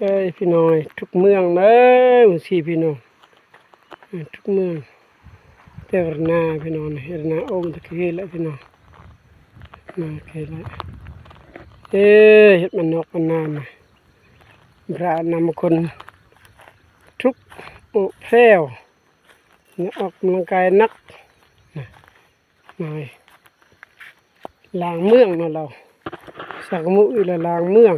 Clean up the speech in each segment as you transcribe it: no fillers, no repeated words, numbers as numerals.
เอ้ยพี่น้อยทุกเมืองเลยสิพี่น้องทุกเมืองเต่รนาพี่น้องเฮรนาอมตะกี้แล้วพี่น้องนาเคละเฮ็ดมันนกมันนานพระนำคนทุกอุแพรวเนี่ยออกกำลังกายนักหน่อยล้างเมืองเนาะเราสักมุอีละล้างเมือง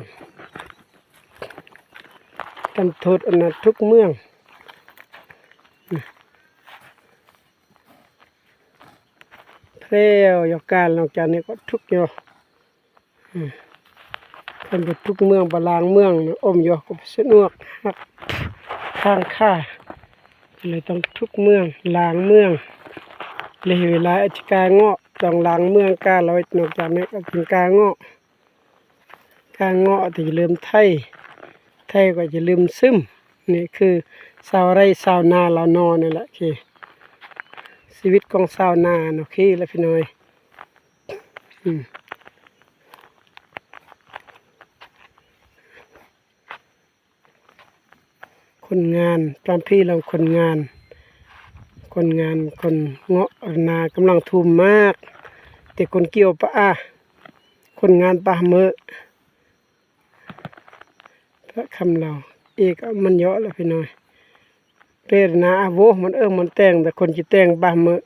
กันโทษอันนั้นทุกเมืองแพรวยกการหลังจากนี้ก็ทุกอยู่กันไปทุกเมืองไปล้างเมืองอมอยู่ก็สนุกหักข้างค่าเลยต้องทุกเมืองล้างเมืองเลยเวลาอธิการเงาะต้องล้างเมืองกาลอยนอกจากนี้ก็เป็นกาเงาะที่ลืมไทยก็จะลืมซึมนี่คือชาวไร่ชาวนาเรานอนนี่แหละคือชีวิตของชาวนาโอเคแล้วพี่น้อยคนงานตามพี่เราคนเงาะนากำลังทุมมากแต่คนเกี่ยวปะคนงานปะเมอพระคำเราเอกมันเยอะแล้วพี่น้อยเปรนาโวมันมันแต่งแต่คนจะแต่งปะเมอ